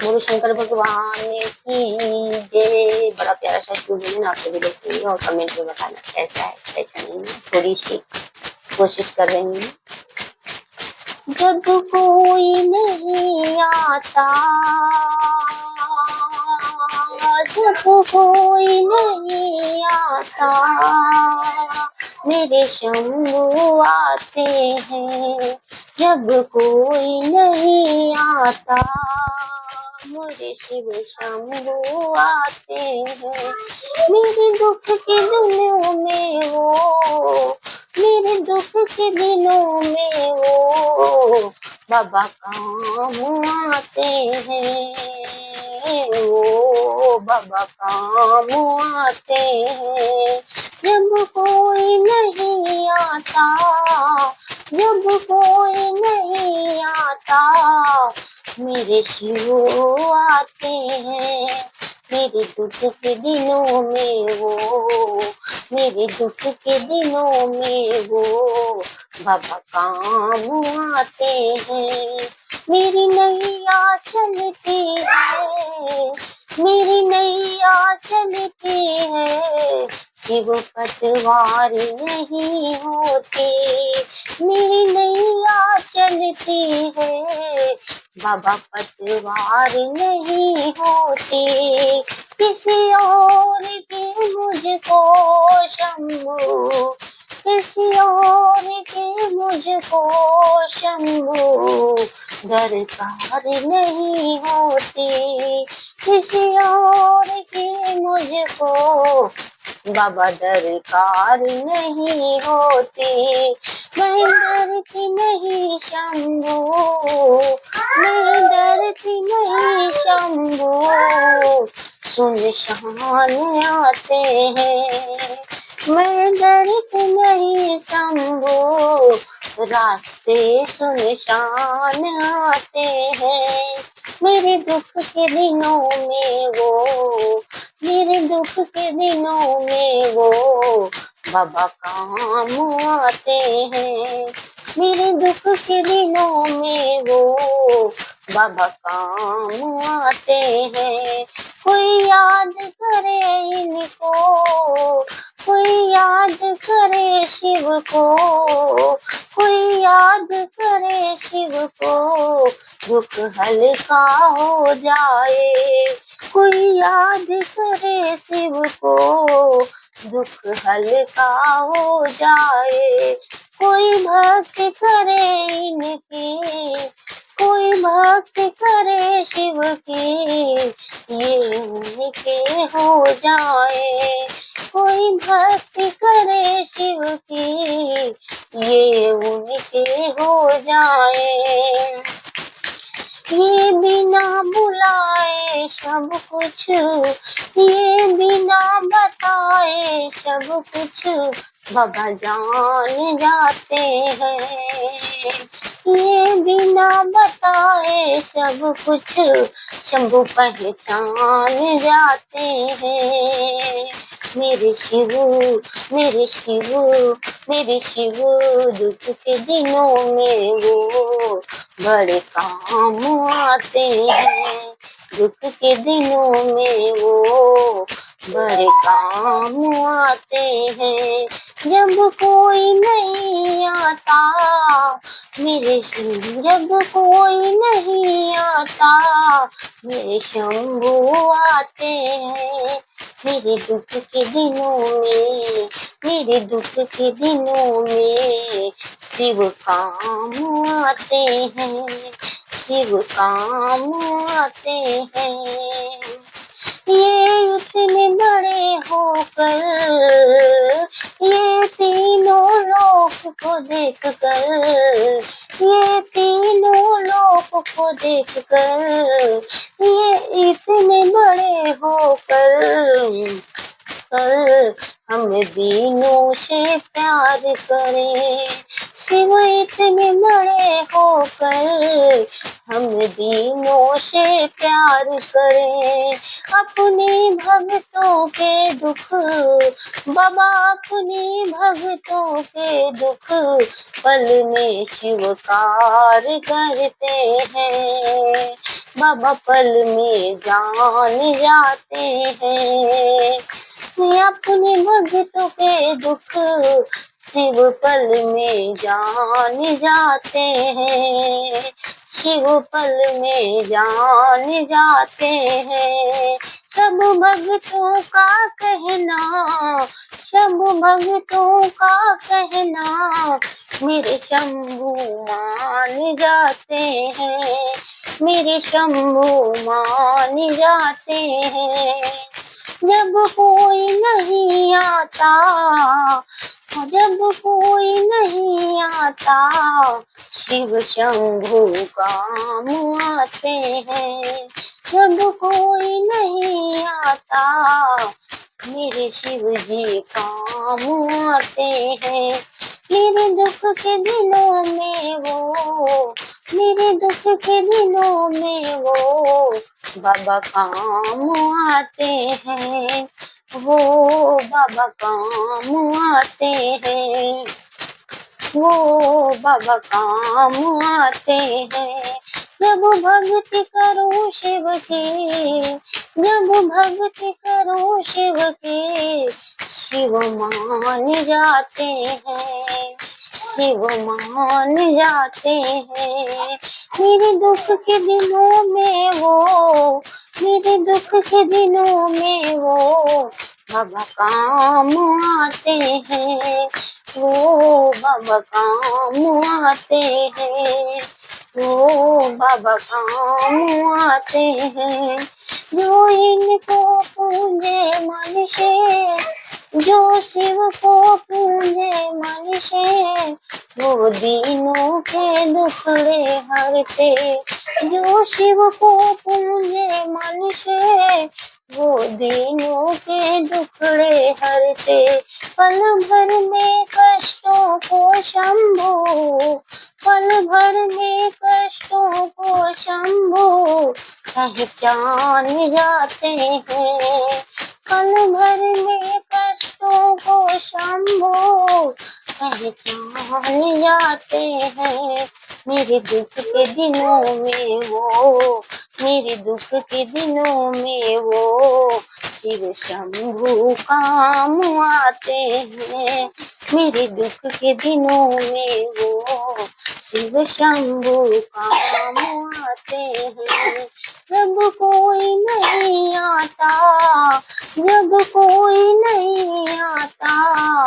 बोलो शंकर भगवान की जय। बड़ा प्यारा सा ट्यूब है ना, आप भी देखिए और कमेंट में बताना कैसा है कैसा नहीं है। थोड़ी सी कोशिश कर रही हूँ। जब कोई नहीं आता, जब कोई नहीं आता, मेरे शंभू आते हैं। जब कोई नहीं आता, मेरे शिव शंभू आते हैं। मेरे दुख के दिनों में वो, मेरे दुख के दिनों में वो बाबा काम आते हैं। वो बाबा काम आते हैं। जब कोई नहीं आता, जब कोई नहीं आता, मेरे शिव आते हैं। मेरे दुख के दिनों में वो, मेरे दुख के दिनों में वो बाबा काम आते हैं। मेरी नैया चलती है, मेरी नैया चलती है, शिव पतवार नहीं होती। मेरी नैया चलती है, बाबा पतवार नहीं होती। किसी और की मुझको शंभू, किसी और की मुझको शंभू दरकार नहीं होती। किसी और की मुझको बाबा दरकार नहीं होती। मैं डरती नहीं शंभू, मैं डरती नहीं शंभू, सुनसान आते हैं। मैं डरती नहीं शंभू, रास्ते सुनसान आते हैं। मेरे दुख के दिनों में वो, मेरे दुख के दिनों में वो बाबा काम आते हैं। मेरे दुख के दिनों में वो बाबा काम आते हैं। कोई याद करे इनको, कोई याद करे शिव को, कोई याद करे शिव को, दुख हल्का हो जाए। कोई याद करे शिव को, दुख हल्का हो जाए। कोई भक्ति करे इनकी, कोई भक्ति करे शिव की, ये उनके हो जाए। कोई भक्ति करे शिव की, ये उनके हो जाए। ये बिना बुलाए सब कुछ, ये बिना बताए सब कुछ बाबा जान जाते हैं। ये बिना बताए सब कुछ शंभू पहचान जाते हैं। मेरे शिव, मेरे शिव, मेरे शिव दुख के दिनों में वो बड़े काम आते हैं। दुख के दिनों में वो बड़े काम आते हैं। जब कोई नहीं आता, मेरे शिव जब कोई नहीं आता, मेरे शंभू आते हैं। मेरे दुख के दिनों में, मेरे दुख के दिनों में शिव काम आते हैं, शिव काम आते हैं। ये इतने बड़े होकर, ये तीनों लोक को देखकर, ये तीनों लोक को देखकर, ये इतने बड़े होकर कर हम दीनों से प्यार करें। शिव इतने बड़े होकर हम दीनों से प्यार करें। अपने भक्तों के दुख बाबा, अपने भक्तों के दुख पल में शिवकार करते हैं। बाबा पल में जान जाते हैं। अपने भक्तों के दुख शिव पल में जान जाते हैं। शिव पल में जान जाते हैं। सब भक्तों का कहना, सब भक्तों का कहना मेरे शंभू मान जाते हैं। मेरे शंभू मान जाते हैं। जब कोई नहीं आता, जब कोई नहीं आता, शिव शंभू काम आते हैं। जब कोई नहीं आता, मेरे शिव जी काम आते हैं। मेरे दुख के दिनों में वो, मेरे दुख के दिनों में वो बाबा काम आते हैं। वो बाबा काम आते हैं। वो बाबा काम आते हैं। जब भक्ति करो शिव की, जब भक्ति करो शिव की, शिव मान जाते हैं। शिव मान जाते हैं। मेरे दुख के दिनों में वो, मेरे दुख के दिनों में वो बाबा काम आते हैं। वो बाबा काम आते हैं। वो बाबा काम आते हैं। जो इनको पूजे मन से, जो शिव को पूजे मन से, वो दीनों के दुखड़े हरते। जो शिव को पूजे मन से, वो दीनों के दुखड़े हरते। पल भर में कष्टों को शंभू, पल भर में कष्टों को शंभू पहचान जाते हैं। पल भर में कष्टों को शंभू पहचान जाते हैं। मेरे दुख के दिनों में वो, मेरे दुख के दिनों में वो शिव शंभू काम आते हैं। मेरे दुख के दिनों में वो शिव शंभू काम आते हैं। जब कोई नहीं आता, जब कोई नहीं आता,